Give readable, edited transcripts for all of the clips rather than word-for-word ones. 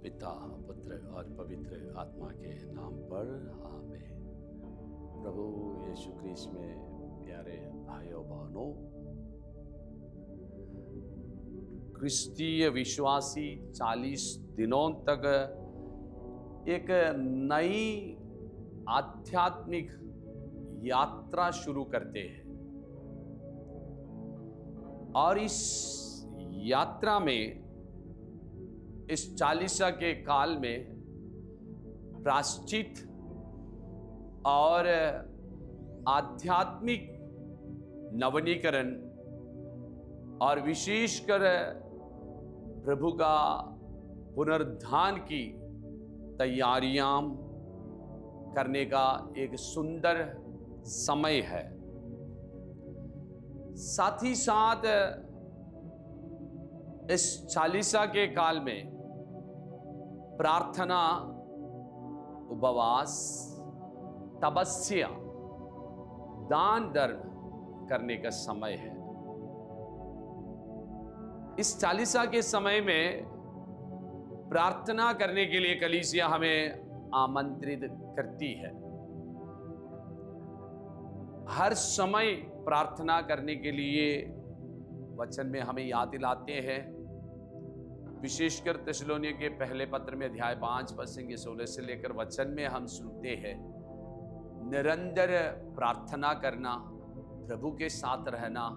पिता, पुत्र और पवित्र आत्मा के नाम पर आमीन। प्रभु यीशु क्रिस्त में प्यारे भाइयों बहनों, क्रिस्तीय विश्वासी 40 दिनों तक एक नई आध्यात्मिक यात्रा शुरू करते हैं और इस यात्रा में, इस चालीसा के काल में प्रायश्चित और आध्यात्मिक नवीनीकरण और विशेषकर प्रभु का पुनरुत्थान की तैयारियां करने का एक सुंदर समय है। साथ ही साथ इस चालीसा के काल में प्रार्थना, उपवास, तपस्या, दान धर्म करने का समय है। इस चालीसा के समय में प्रार्थना करने के लिए कलीसिया हमें आमंत्रित करती है। हर समय प्रार्थना करने के लिए वचन में हमें याद दिलाते हैं। विशेषकर थिस्सलुनीय के पहले पत्र में अध्याय 5 पद 16 से लेकर वचन में हम सुनते हैं, निरंतर प्रार्थना करना, प्रभु के साथ रहना,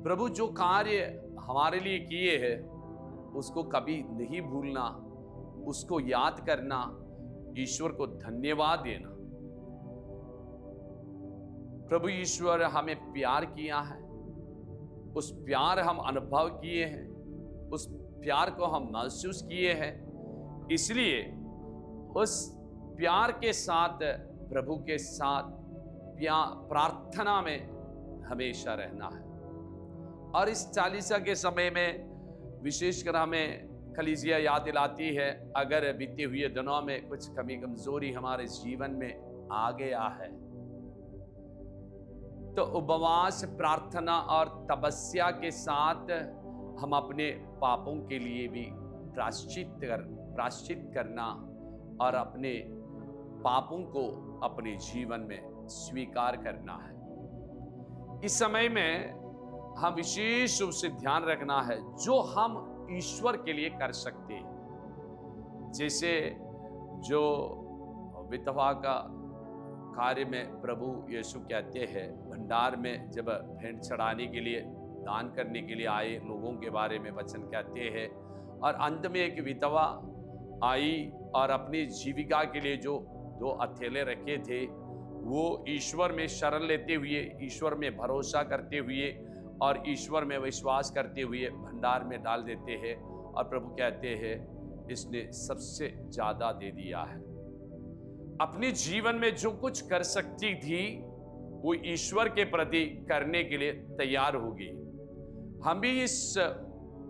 प्रभु जो कार्य हमारे लिए किए हैं उसको कभी नहीं भूलना, उसको याद करना, ईश्वर को धन्यवाद देना। प्रभु ईश्वर हमें प्यार किया है, उस प्यार हम अनुभव किए हैं, उस प्यार को हम महसूस किए हैं, इसलिए उस प्यार के साथ, प्रभु के साथ प्रार्थना में हमेशा रहना है। और इस चालीसा के समय में विशेषकर हमें कलीसिया याद दिलाती है, अगर बीते हुए दिनों में कुछ कमी कमजोरी हमारे जीवन में आ गया है तो उपवास, प्रार्थना और तपस्या के साथ हम अपने पापों के लिए भी प्रायश्चित करना और अपने पापों को अपने जीवन में स्वीकार करना है। इस समय में हम विशेष रूप से ध्यान रखना है जो हम ईश्वर के लिए कर सकते हैं। जैसे जो विधवा का कार्य में प्रभु यीशु कहते हैं, भंडार में जब भेंट चढ़ाने के लिए, दान करने के लिए आए लोगों के बारे में वचन कहते हैं, और अंत में एक विधवा आई और अपनी जीविका के लिए जो 2 अथेले रखे थे वो ईश्वर में शरण लेते हुए, ईश्वर में भरोसा करते हुए और ईश्वर में विश्वास करते हुए भंडार में डाल देते हैं। और प्रभु कहते हैं इसने सबसे ज्यादा दे दिया है। अपने जीवन में जो कुछ कर सकती थी वो ईश्वर के प्रति करने के लिए तैयार होगी। हम भी इस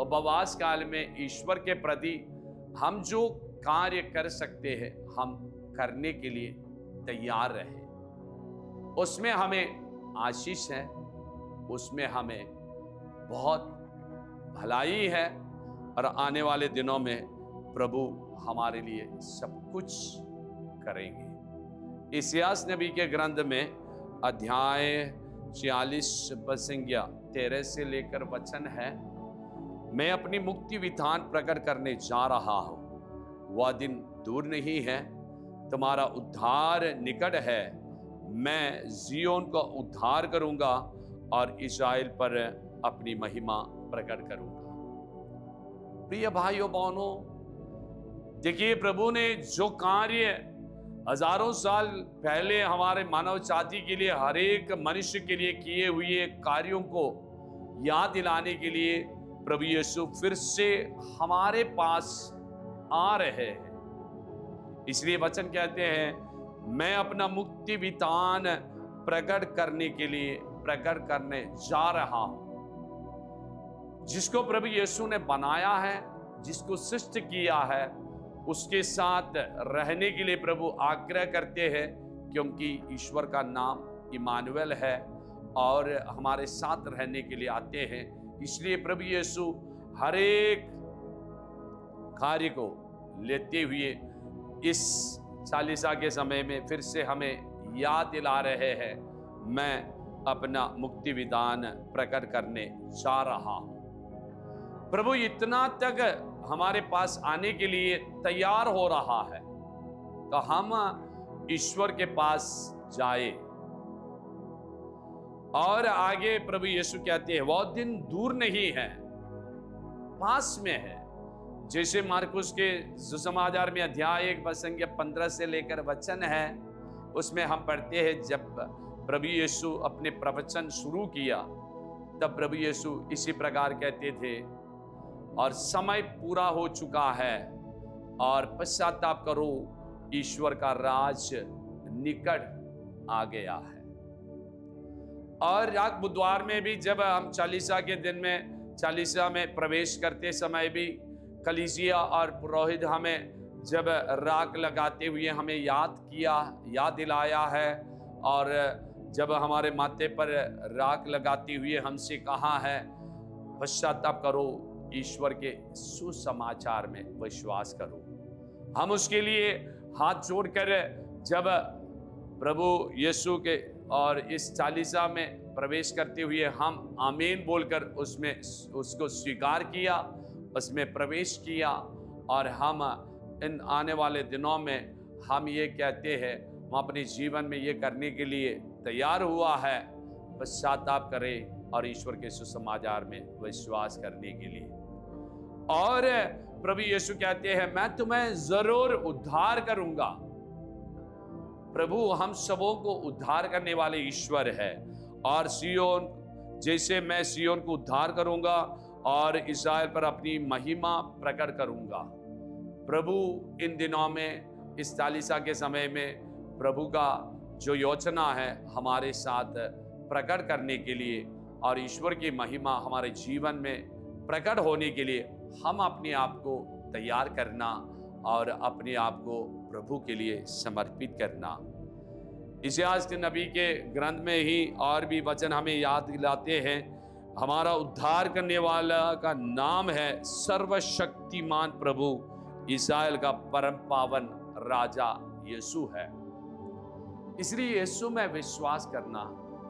उपवास काल में ईश्वर के प्रति हम जो कार्य कर सकते हैं हम करने के लिए तैयार रहे। उसमें हमें आशीष है, उसमें हमें बहुत भलाई है और आने वाले दिनों में प्रभु हमारे लिए सब कुछ करेंगे। इस्यास नबी के ग्रंथ में अध्याय 46 संज्ञा 13 से लेकर वचन है, मैं अपनी मुक्ति विधान प्रकट करने जा रहा हूं, वह दिन दूर नहीं है, तुम्हारा उद्धार निकट है। मैं जियोन का उद्धार करूंगा और इस्राएल पर अपनी महिमा प्रकट करूंगा। प्रिय भाइयों बहनों, देखिए प्रभु ने जो कार्य हजारों साल पहले हमारे मानव जाति के लिए, हर एक मनुष्य के लिए किए हुए कार्यों को याद दिलाने के लिए प्रभु यीशु फिर से हमारे पास आ रहे हैं। इसलिए वचन कहते हैं, मैं अपना मुक्ति विधान प्रकट करने जा रहा हूं। जिसको प्रभु यीशु ने बनाया है, जिसको सृष्टि किया है, उसके साथ रहने के लिए प्रभु आग्रह करते हैं, क्योंकि ईश्वर का नाम इमानुएल है और हमारे साथ रहने के लिए आते हैं। इसलिए प्रभु यीशु हर एक कार्य को लेते हुए इस चालीसा के समय में फिर से हमें याद दिला रहे हैं, मैं अपना मुक्ति विधान प्रकट करने जा रहा हूं। प्रभु इतना तक हमारे पास आने के लिए तैयार हो रहा है तो हम ईश्वर के पास जाए। और आगे प्रभु यीशु कहते हैं वो दिन दूर नहीं है, पास में है। जैसे मार्कुस के सुसमाचार में अध्याय 1 वचन 15 से लेकर वचन है, उसमें हम पढ़ते हैं जब प्रभु यीशु अपने प्रवचन शुरू किया तब प्रभु यीशु इसी प्रकार कहते थे, और समय पूरा हो चुका है और पश्चाताप करो, ईश्वर का राज निकट आ गया है। और रात बुधवार में भी जब हम चालीसा के दिन में चालीसा में प्रवेश करते समय भी कलीसिया और पुरोहित हमें जब राख लगाते हुए हमें याद दिलाया है, और जब हमारे माथे पर राख लगाते हुए हमसे कहा है पश्चाताप करो, ईश्वर के सुसमाचार में विश्वास करो। हम उसके लिए हाथ जोड़कर जब प्रभु यीशु के और इस चालीसा में प्रवेश करते हुए हम आमीन बोलकर उसमें उसको स्वीकार किया, उसमें प्रवेश किया, और हम इन आने वाले दिनों में हम ये कहते हैं हम अपने जीवन में ये करने के लिए तैयार हुआ है, पश्चाताप करें और ईश्वर के सुसमाचार में विश्वास करने के लिए। और प्रभु यीशु कहते हैं मैं तुम्हें जरूर उद्धार करूंगा। प्रभु हम सबों को उद्धार करने वाले ईश्वर है, और सियोन जैसे मैं सियोन को उद्धार करूंगा और इस्राएल पर अपनी महिमा प्रकट करूंगा। प्रभु इन दिनों में इस चालीसा के समय में प्रभु का जो योजना है हमारे साथ प्रकट करने के लिए और ईश्वर की महिमा हमारे जीवन में प्रकट होने के लिए हम अपने आप को तैयार करना और अपने आप को प्रभु के लिए समर्पित करना। इतिहास के नबी के ग्रंथ में ही और भी वचन हमें याद दिलाते हैं, हमारा उद्धार करने वाला का नाम है सर्वशक्तिमान प्रभु, इस्राएल का परम पावन राजा यीशु है। इसलिए यीशु में विश्वास करना,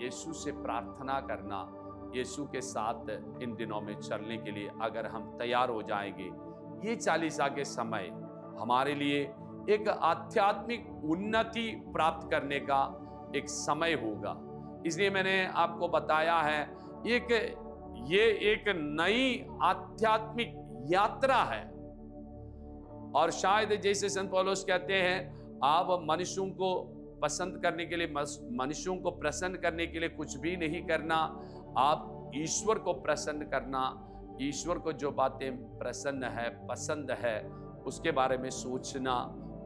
यीशु से प्रार्थना करना, यीशु के साथ इन दिनों में चलने के लिए अगर हम तैयार हो जाएंगे, ये चालीसा के समय हमारे लिए एक आध्यात्मिक उन्नति प्राप्त करने का एक समय होगा। इसलिए मैंने आपको बताया है ये एक नई आध्यात्मिक यात्रा है। और शायद जैसे संत पौलुस कहते हैं, आप मनुष्यों को पसंद करने के लिए, मनुष्यों को प्रसन्न करने के लिए कुछ भी नहीं करना, आप ईश्वर को प्रसन्न करना, ईश्वर को जो बातें प्रसन्न है, पसंद है, उसके बारे में सोचना,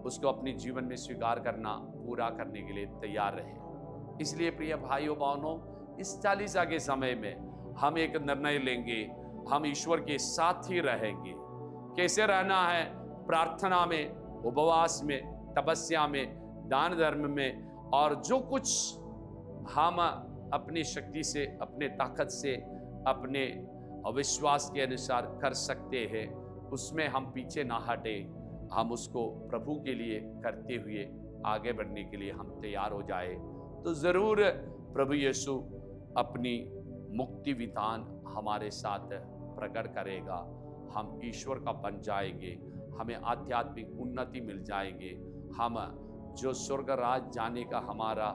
उसको अपने जीवन में स्वीकार करना, पूरा करने के लिए तैयार रहे। इसलिए प्रिय भाइयों बहनों, इस चालीसा के समय में हम एक निर्णय लेंगे, हम ईश्वर के साथ ही रहेंगे। कैसे रहना है? प्रार्थना में, उपवास में, तपस्या में, दान धर्म में, और जो कुछ हम अपनी शक्ति से, अपने ताकत से, अपने अविश्वास के अनुसार कर सकते हैं, उसमें हम पीछे ना हटे, हम उसको प्रभु के लिए करते हुए आगे बढ़ने के लिए हम तैयार हो जाए, तो जरूर प्रभु यीशु अपनी मुक्ति विधान हमारे साथ प्रकट करेगा। हम ईश्वर का बन जाएंगे, हमें आध्यात्मिक उन्नति मिल जाएंगे, हम जो स्वर्ग राज जाने का हमारा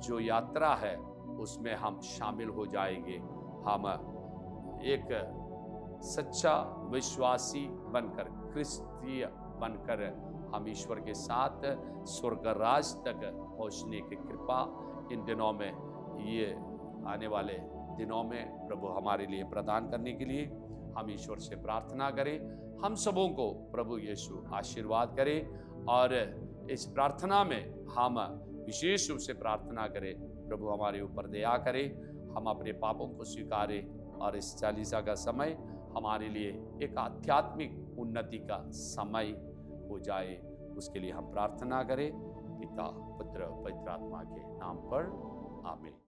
जो यात्रा है उसमें हम शामिल हो जाएंगे। हम एक सच्चा विश्वासी बनकर, क्रिस्तीय बनकर हम ईश्वर के साथ स्वर्ग राज तक पहुंचने की कृपा इन दिनों में, ये आने वाले दिनों में प्रभु हमारे लिए प्रदान करने के लिए हम ईश्वर से प्रार्थना करें। हम सबों को प्रभु यीशु आशीर्वाद करे, और इस प्रार्थना में हम विशेष रूप से प्रार्थना करें, प्रभु हमारे ऊपर दया करे, हम अपने पापों को स्वीकारें, और इस चालीसा का समय हमारे लिए एक आध्यात्मिक उन्नति का समय हो जाए। उसके लिए हम प्रार्थना करें। पिता, पुत्र, पवित्र आत्मा के नाम पर, आमीन।